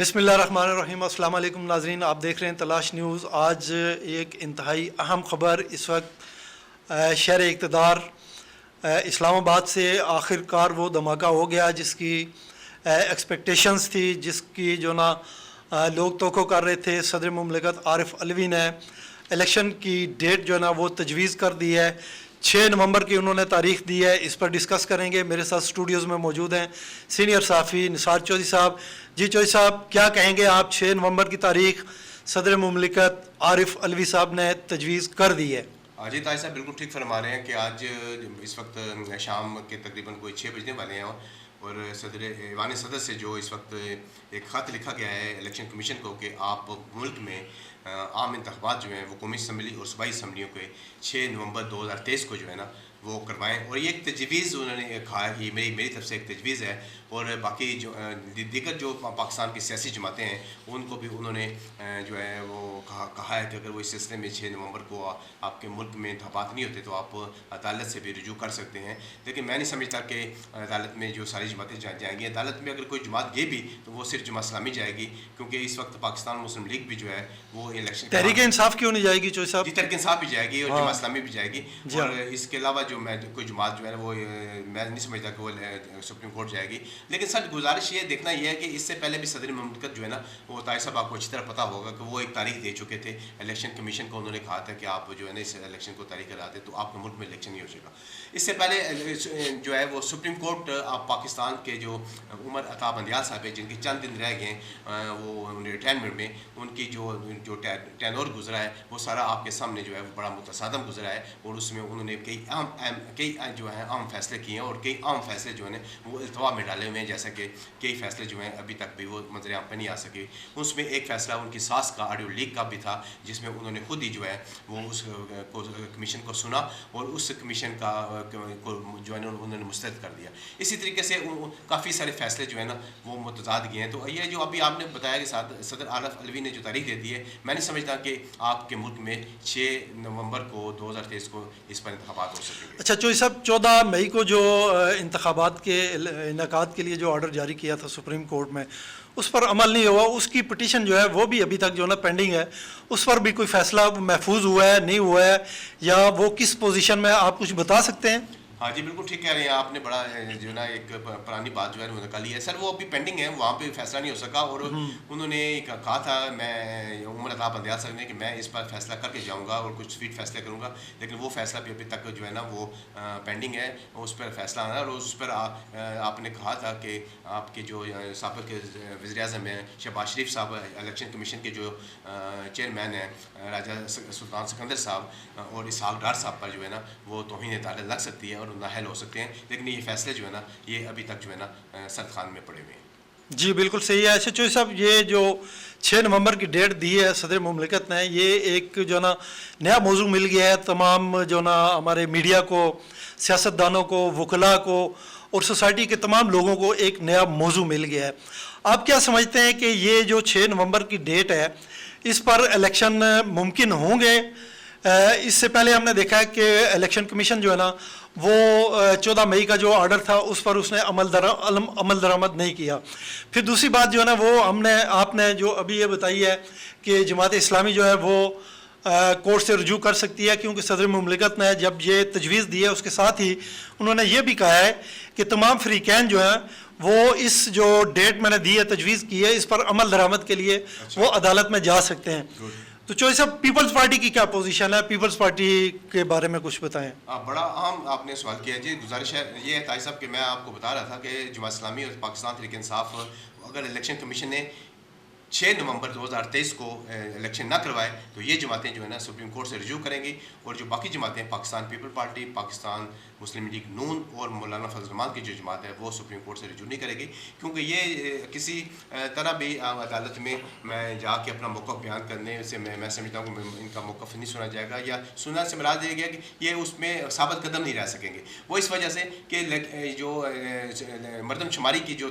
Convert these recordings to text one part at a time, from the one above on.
بسم اللہ الرحمن الرحیم۔ السلام علیکم ناظرین، آپ دیکھ رہے ہیں تلاش نیوز۔ آج ایک انتہائی اہم خبر اس وقت شہر اقتدار اسلام آباد سے آخر کار وہ دھماکہ ہو گیا جس کی ایکسپیکٹیشنز تھی، جس کی جو نا لوگ توقع کر رہے تھے۔ صدر مملکت عارف علوی نے الیکشن کی ڈیٹ جو ہے نا وہ تجویز کر دی ہے، 6 نومبر کی انہوں نے تاریخ دی ہے۔ اس پر ڈسکس کریں گے۔ میرے ساتھ اسٹوڈیوز میں موجود ہیں سینئر صحافی نثار چودھری صاحب۔ جی چودھری صاحب، کیا کہیں گے آپ؟ 6 نومبر کی تاریخ صدر مملکت عارف علوی صاحب نے تجویز کر دی ہے۔ جی طاہر صاحب بالکل ٹھیک فرما رہے ہیں کہ آج اس وقت شام کے تقریباً کوئی 6 بجنے والے ہیں اور ایوان صدر سے جو اس وقت ایک خط لکھا گیا ہے الیکشن کمیشن کو کہ آپ ملک میں عام انتخابات جو ہیں وہ قومی اسمبلی اور صوبائی اسمبلیوں کے 6 نومبر 2023 کو جو ہے نا وہ کروائیں، اور یہ ایک تجویز انہوں نے کہا ہے، میری طرف سے ایک تجویز ہے، اور باقی جو دیگر جو پاکستان کی سیاسی جماعتیں ہیں ان کو بھی انہوں نے جو ہے وہ کہا ہے کہ اگر وہ اس سلسلے میں 6 نومبر کو آپ کے ملک میں انتخابات نہیں ہوتے تو آپ عدالت سے بھی رجوع کر سکتے ہیں۔ لیکن میں نہیں سمجھتا کہ عدالت میں جو ساری جماعتیں جائیں گی۔ عدالت میں اگر کوئی جماعت گئی بھی تو وہ صرف جماعت اسلامی جائے گی، کیونکہ اس وقت پاکستان مسلم لیگ بھی جو ہے وہ الیکشن تحریک انصاف کیوں نہیں جائے گی چودھری صاحب؟ جی تحریک انصاف بھی جائے گی اور جماعت اسلامی بھی جائے گی، اور اس کے علاوہ جو کوئی جماعت جو ہے وہ میں نہیں سمجھتا کہ وہ سپریم کورٹ جائے گی۔ لیکن سر گزارش یہ دیکھنا یہ ہے کہ اس سے پہلے بھی صدر مملکت جو ہے نا وہ طاہر صاحب آپ کو اچھی طرح پتہ ہوگا کہ وہ ایک تاریخ دے چکے تھے الیکشن کمیشن کو۔ انہوں نے کہا تھا کہ آپ جو ہے نا اس الیکشن کو تاریخ کراتے تو آپ کے ملک میں الیکشن نہیں ہو سکے گا۔ اس سے پہلے جو ہے وہ سپریم کورٹ آپ پاکستان کے جو عمر عطا بندیال صاحب ہیں جن کے چند دن رہ گئے ہیں وہ ریٹائرمنٹ میں، ان کی جو ٹینور گزرا ہے وہ سارا آپ کے سامنے جو ہے وہ بڑا متصادم گزرا ہے، اور اس میں انہوں نے کئی جو ہے اہم فیصلے کیے ہیں، اور کئی اہم فیصلے جو ہیں وہ التوا میں ڈالے ہوئے ہیں، جیسا کہ کئی فیصلے جو ہیں ابھی تک بھی وہ منظر عام پہ نہیں آ سکے۔ اس میں ایک فیصلہ ان کی ساس کا آڈیو لیک کا بھی تھا، جس میں انہوں نے خود ہی جو ہے وہ اس کمیشن کو سنا اور اس کمیشن کا جو ہے نا انہوں نے مسترد کر دیا۔ اسی طریقے سے کافی سارے فیصلے جو ہے نا وہ متضاد گئے ہیں۔ تو یہ جو ابھی آپ نے بتایا کہ صدر عارف علوی نے جو تاریخ دے دی ہے، میں نہیں سمجھتا کہ آپ کے ملک میں 6 نومبر کو 2023 کو اس پر انتخابات ہو سکیں گے۔ اچھا چودھری صاحب، 14 مئی کو جو انتخابات کے انعقاد کے لیے جو آرڈر جاری کیا تھا سپریم کورٹ میں، اس پر عمل نہیں ہوا۔ اس کی پٹیشن جو ہے وہ بھی ابھی تک جو ہے نا پینڈنگ ہے۔ اس پر بھی کوئی فیصلہ محفوظ ہوا ہے، نہیں ہوا ہے، یا وہ کس پوزیشن میں، آپ کچھ بتا سکتے ہیں؟ ہاں جی بالکل ٹھیک کہہ رہے ہیں آپ نے، بڑا جو ہے نا ایک پرانی بات جو ہے وہ نکالی ہے سر۔ وہ ابھی پینڈنگ ہے، وہاں پہ فیصلہ نہیں ہو سکا، اور انہوں نے کہا تھا میں عمر عطا بندیال صاحب نے کہ میں اس پر فیصلہ کر کے جاؤں گا اور کچھ سویٹ فیصلے کروں گا، لیکن وہ فیصلہ بھی ابھی تک جو ہے نا وہ پینڈنگ ہے، اس پر فیصلہ آنا ہے۔ اور اس پر آپ نے کہا تھا کہ آپ کے جو سابق وزیر اعظم ہیں شہباز شریف صاحب، الیکشن کمیشن کے جو چیئرمین ہیں راجہ سلطان سکندر صاحب اور اسحاق ڈار صاحب پر جو ہے نا وہ توہین عدالت لگ سکتی ہے اور نااہل ہو سکتے ہیں، لیکن یہ فیصلے جو ہے نا یہ ابھی تک جو ہے نا سرد خان میں پڑے ہوئے ہیں۔ جی بالکل صحیح ہے۔ ایسے چودھری صاحب، یہ جو 6 نومبر کی ڈیٹ دی ہے صدر مملکت نے، یہ ایک جو نا نیا موضوع مل گیا ہے تمام جو نا ہمارے میڈیا کو، سیاستدانوں کو، وکلاء کو اور سوسائٹی کے تمام لوگوں کو ایک نیا موضوع مل گیا ہے۔ آپ کیا سمجھتے ہیں کہ یہ جو 6 نومبر کی ڈیٹ ہے اس پر الیکشن ممکن ہوں گے؟ اس سے پہلے ہم نے دیکھا ہے کہ الیکشن کمیشن جو ہے نا وہ 14 مئی کا جو آرڈر تھا اس پر اس نے عمل درآمد نہیں کیا۔ پھر دوسری بات جو ہے نا وہ آپ نے جو ابھی یہ بتائی ہے کہ جماعت اسلامی جو ہے وہ کورٹ سے رجوع کر سکتی ہے، کیونکہ صدر مملکت نے جب یہ تجویز دی ہے اس کے ساتھ ہی انہوں نے یہ بھی کہا ہے کہ تمام فریقین جو ہیں وہ اس جو ڈیٹ میں نے دی ہے، تجویز کی ہے، اس پر عمل درآمد کے لیے وہ عدالت میں جا سکتے ہیں۔ تو چودھری صاحب، پیپلز پارٹی کی کیا پوزیشن ہے؟ پیپلز پارٹی کے بارے میں کچھ بتائیں۔ بڑا اہم آپ نے سوال کیا جی۔ گزارش ہے یہ ہے طاہر صاحب کہ میں آپ کو بتا رہا تھا کہ جماعت اسلامی اور پاکستان تحریک انصاف اگر الیکشن کمیشن نے 6 نومبر 2023 کو الیکشن نہ کروائے تو یہ جماعتیں جو ہے نا سپریم کورٹ سے رجوع کریں گی، اور جو باقی جماعتیں پاکستان پیپل پارٹی، پاکستان مسلم لیگ نون اور مولانا فضل الرحمان کی جو جماعت ہے وہ سپریم کورٹ سے رجوع نہیں کرے گی، کیونکہ یہ کسی طرح بھی عدالت میں جا کے اپنا موقف بیان کرنے سے میں سمجھتا ہوں کہ ان کا موقف نہیں سنا جائے گا، یا سننے سے مراد یہ گیا کہ یہ اس میں ثابت قدم نہیں رہ سکیں گے۔ وہ اس وجہ سے کہ جو مردم شماری کی جو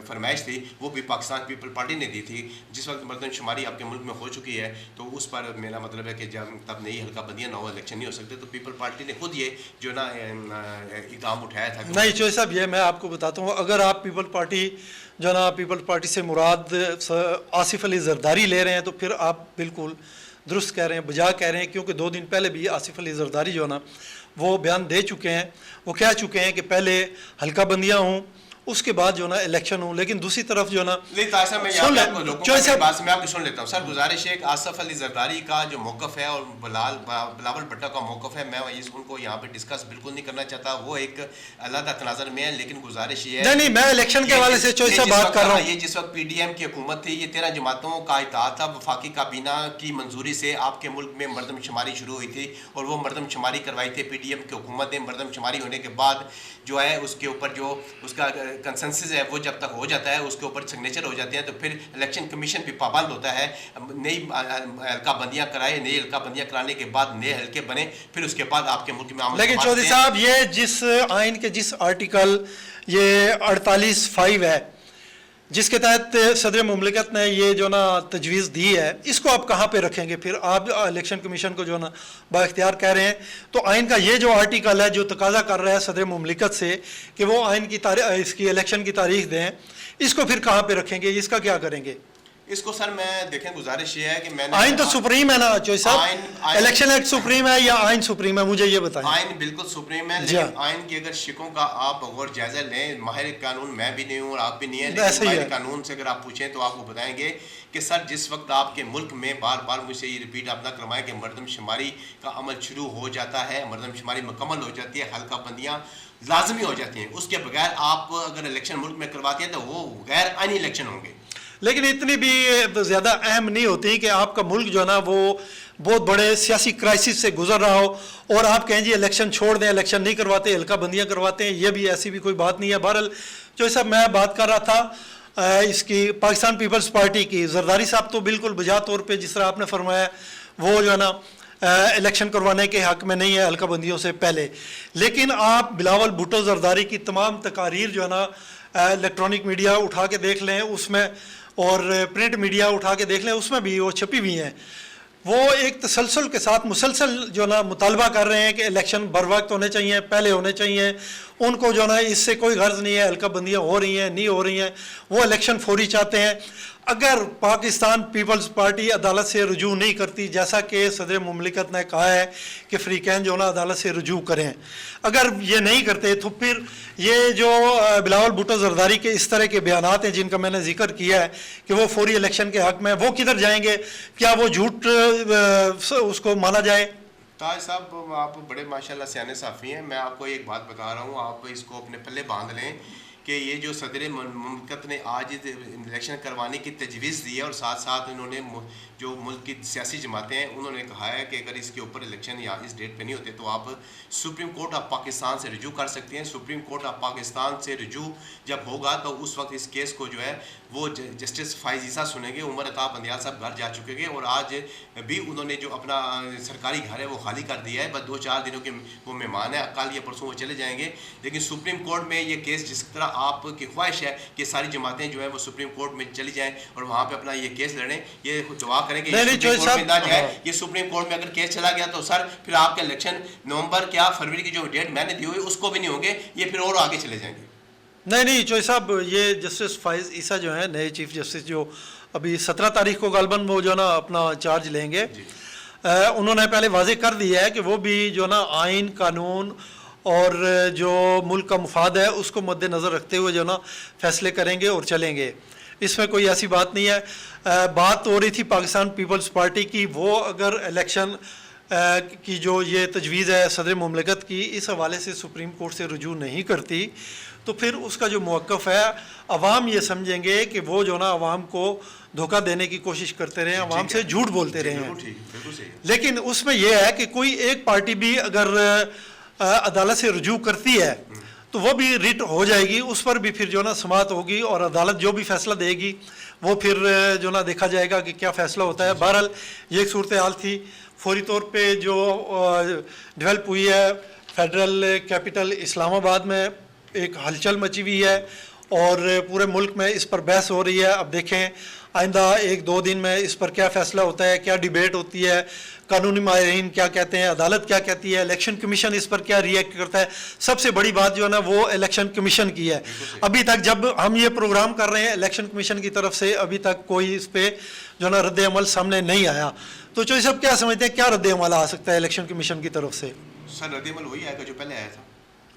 فرمائش تھی وہ بھی پاکستان پیپل پارٹی نے نے دی تھی جس وقت مردم شماری آپ کے ملک میں ہو چکی ہے تو اس پر میرا مطلب ہے کہ جب تب نئی حلقہ بندیاں نہ ہو الیکشن نہیں ہو سکتے تو پیپل پارٹی نے خود یہ جو نا اقدام اٹھایا تھا. نہیں چوہے صاحب یہ میں آپ کو بتاتا ہوں, اگر آپ پیپل پارٹی جو نا پیپل پارٹی سے مراد آصف علی زرداری لے رہے ہیں تو پھر آپ بالکل درست کہہ رہے ہیں, بجا کہہ رہے ہیں, کیونکہ 2 دن پہلے بھی آصف علی زرداری جو نا وہ بیان دے چکے ہیں, وہ کہہ چکے ہیں کہ پہلے حلقہ بندیاں ہوں اس کے بعد جو نا الیکشن ہوں. لیکن دوسری طرف جو نا نہیں تاثر میں یہاں بات میں آپ کی سن لیتا ہوں. سر گزارش ہے کہ آصف علی زرداری کا جو موقف ہے اور بلاول بھٹو کا موقف ہے میں ان کو یہاں پہ ڈسکس بالکل نہیں کرنا چاہتا, وہ ایک علیحدہ تناظر میں ہے. لیکن گزارش یہ ہے نہیں میں الیکشن کے حوالے سے چوہے صاحب بات کر رہا ہوں. یہ جس وقت پی ڈی ایم کی حکومت تھی یہ 13 جماعتوں کا اتحاد تھا, وفاقی کابینہ کی منظوری سے آپ کے ملک میں مردم شماری شروع ہوئی تھی اور وہ مردم شماری کروائی تھی پی ڈی ایم کی حکومت نے. مردم شماری ہونے کے بعد جو ہے اس کے اوپر جو اس کا کنسنسس ہے وہ جب تک ہو جاتا ہے اس کے اوپر سگنیچر ہو جاتے ہیں تو پھر الیکشن کمیشن بھی پابند ہوتا ہے نئی حلقہ بندیاں کرائے, نئی حلقہ بندیاں کرانے کے بعد نئے حلقے بنے, پھر اس کے بعد آپ کے ملک میں لیکن چودھری صاحب یہ جس آئین کے جس آرٹیکل یہ 48(5) ہے جس کے تحت صدر مملکت نے یہ جو نا تجویز دی ہے, اس کو آپ کہاں پہ رکھیں گے؟ پھر آپ الیکشن کمیشن کو جو نا با اختیار کہہ رہے ہیں تو آئین کا یہ جو آرٹیکل ہے جو تقاضا کر رہا ہے صدر مملکت سے کہ وہ آئین کی تاریخ اس کی الیکشن کی تاریخ دیں, اس کو پھر کہاں پہ رکھیں گے, اس کا کیا کریں گے؟ اس کو سر میں دیکھیں گزارش یہ ہے کہ میں نے آئین تو سپریم ہے نا چوہے صاحب, الیکشن ایکٹ سپریم ہے یا آئین سپریم ہے, مجھے یہ بتائیں. آئین بالکل سپریم ہے, لیکن آئین کی اگر شکوں کا آپ غور جائزہ لیں, ماہر قانون میں بھی نہیں ہوں اور آپ بھی نہیں ہیں, لیکن ماہر قانون سے اگر آپ پوچھیں تو آپ کو بتائیں گے کہ سر جس وقت آپ کے ملک میں بار بار مجھ سے یہ ریپیٹ آپ نہ کروائیں کہ مردم شماری کا عمل شروع ہو جاتا ہے, مردم شماری مکمل ہو جاتی ہے, حلقہ بندیاں لازمی ہو جاتی ہیں, اس کے بغیر آپ اگر الیکشن ملک میں کرواتے ہیں تو وہ غیر آئینی الیکشن ہوں گے. لیکن اتنی بھی زیادہ اہم نہیں ہوتی کہ آپ کا ملک جو ہے نا وہ بہت بڑے سیاسی کرائسس سے گزر رہا ہو اور آپ کہیں جی الیکشن چھوڑ دیں, الیکشن نہیں کرواتے, حلقہ بندیاں کرواتے ہیں, یہ بھی ایسی بھی کوئی بات نہیں ہے. بہرحال جو صاحب میں بات کر رہا تھا اس کی پاکستان پیپلز پارٹی کی, زرداری صاحب تو بالکل بجا طور پہ جس طرح آپ نے فرمایا وہ جو ہے نا الیکشن کروانے کے حق میں نہیں ہے حلقہ بندیوں سے پہلے. لیکن آپ بلاول بھٹو زرداری کی تمام تقاریر جو ہے نا الیکٹرانک میڈیا اٹھا کے دیکھ لیں اس میں اور پرنٹ میڈیا اٹھا کے دیکھ لیں اس میں بھی وہ چھپی ہوئی ہیں, وہ ایک تسلسل کے ساتھ مسلسل جو نا مطالبہ کر رہے ہیں کہ الیکشن بر وقت ہونے چاہیے, پہلے ہونے چاہیے. ان کو جو نا اس سے کوئی غرض نہیں ہے حلقہ بندیاں ہو رہی ہیں نہیں ہو رہی ہیں, وہ الیکشن فوری چاہتے ہیں. اگر پاکستان پیپلز پارٹی عدالت سے رجوع نہیں کرتی جیسا کہ صدر مملکت نے کہا ہے کہ فریقین جو نا عدالت سے رجوع کریں, اگر یہ نہیں کرتے تو پھر یہ جو بلاول بھٹو زرداری کے اس طرح کے بیانات ہیں جن کا میں نے ذکر کیا ہے کہ وہ فوری الیکشن کے حق میں, وہ کدھر جائیں گے؟ کیا وہ جھوٹ اس کو مانا جائے؟ تاج صاحب آپ بڑے ماشاءاللہ سیانے صحافی ہیں, میں آپ کو ایک بات بتا رہا ہوں, آپ اس کو اپنے پلے باندھ لیں کہ یہ جو صدر مملکت نے آج الیکشن کروانے کی تجویز دی ہے اور ساتھ ساتھ انہوں نے جو ملک کی سیاسی جماعتیں ہیں انہوں نے کہا ہے کہ اگر اس کے اوپر الیکشن یا اس ڈیٹ پہ نہیں ہوتے تو آپ سپریم کورٹ آف پاکستان سے رجوع کر سکتے ہیں. سپریم کورٹ آف پاکستان سے رجوع جب ہوگا تو اس وقت اس کیس کو جو ہے وہ جسٹس فائز عیسیٰ سنیں گے. عمر عطا بندیال صاحب گھر جا چکے گے اور آج بھی انہوں نے جو اپنا سرکاری گھر ہے وہ خالی کر دیا ہے, بس 2-4 دنوں کے وہ مہمان ہیں, کل یا پرسوں وہ چلے جائیں گے. لیکن سپریم کورٹ میں یہ کیس جس طرح آپ کی خواہش ہے کہ ساری جماعتیں جو ہیں وہ سپریم کورٹ میں چلی جائیں اور وہاں پہ اپنا یہ کیس لڑیں, یہ دعا کریں کہ سپریم کورٹ میں نہ جائے. یہ سپریم کورٹ میں اگر کیس چلا گیا تو سر پھر آپ کے الیکشن نومبر کیا فروری کی جو ڈیٹ میں نے دی ہوئی اس کو بھی نہیں ہوں گے, یہ پھر اور آگے چلے جائیں گے. نہیں چوہے صاحب, یہ جسٹس فائز عیسیٰ جو ہیں نئے چیف جسٹس جو ابھی 17 تاریخ کو غالباً وہ جو نا اپنا چارج لیں گے, انہوں نے پہلے واضح کر دیا ہے کہ وہ بھی جو نا آئین قانون اور جو ملک کا مفاد ہے اس کو مد نظر رکھتے ہوئے جو نا فیصلے کریں گے اور چلیں گے. اس میں کوئی ایسی بات نہیں ہے. بات ہو رہی تھی پاکستان پیپلز پارٹی کی, وہ اگر الیکشن کی جو یہ تجویز ہے صدر مملکت کی اس حوالے سے سپریم کورٹ سے رجوع نہیں کرتی تو پھر اس کا جو موقف ہے عوام یہ سمجھیں گے کہ وہ جو نا عوام کو دھوکہ دینے کی کوشش کرتے رہے ہیں, عوام سے جھوٹ بولتے رہے ہیں. لیکن اس میں یہ ہے کہ کوئی ایک پارٹی بھی اگر عدالت سے رجوع کرتی ہے تو وہ بھی ریٹ ہو جائے گی, اس پر بھی پھر جو نا سماعت ہوگی اور عدالت جو بھی فیصلہ دے گی وہ پھر جو نا دیکھا جائے گا کہ کیا فیصلہ ہوتا ہے. بہرحال یہ ایک صورتحال تھی. فوری طور پہ جو ڈیولپ ہوئی ہے فیڈرل کیپٹل اسلام آباد میں ایک ہلچل مچی ہوئی ہے اور پورے ملک میں اس پر بحث ہو رہی ہے. اب دیکھیں آئندہ 1-2 دن میں اس پر کیا فیصلہ ہوتا ہے, کیا ڈیبیٹ ہوتی ہے, قانونی ماہرین کیا کہتے ہیں, عدالت کیا کہتی ہے, الیکشن کمیشن اس پر کیا ریئیکٹ کرتا ہے. سب سے بڑی بات جو ہے نا وہ الیکشن کمیشن کی ہے. ابھی تک جب ہم یہ پروگرام کر رہے ہیں الیکشن کمیشن کی طرف سے ابھی تک کوئی اس پہ جو ہے نا رد عمل سامنے نہیں آیا. تو چوہدری صاحب کیا سمجھتے ہیں کیا رد عمل آ سکتا ہے الیکشن کمیشن کی طرف سے؟ سر رد عمل وہی آئے گا جو پہلے آیا تھا.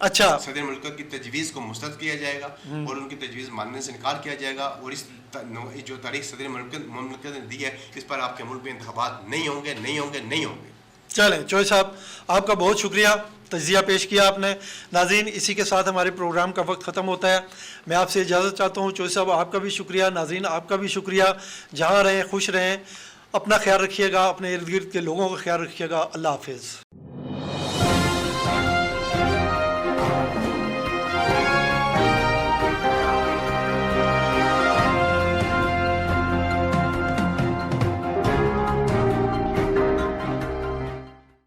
اچھا, صدر مملکت کی تجویز کو مسترد کیا جائے گا اور ان کی تجویز ماننے سے انکار کیا جائے گا, اور اس جو تاریخ صدر مملکت نے دی ہے اس پر آپ کے ملک میں انتخابات نہیں ہوں گے, نہیں ہوں گے, نہیں ہوں گے. چلیں چوہدری صاحب آپ کا بہت شکریہ, تجزیہ پیش کیا آپ نے. ناظرین اسی کے ساتھ ہمارے پروگرام کا وقت ختم ہوتا ہے. میں آپ سے اجازت چاہتا ہوں. چوہدری صاحب آپ کا بھی شکریہ, ناظرین آپ کا بھی شکریہ. جہاں رہیں خوش رہیں, اپنا خیال رکھیے گا, اپنے ارد گرد کے لوگوں کا خیال رکھیے گا. اللہ حافظ.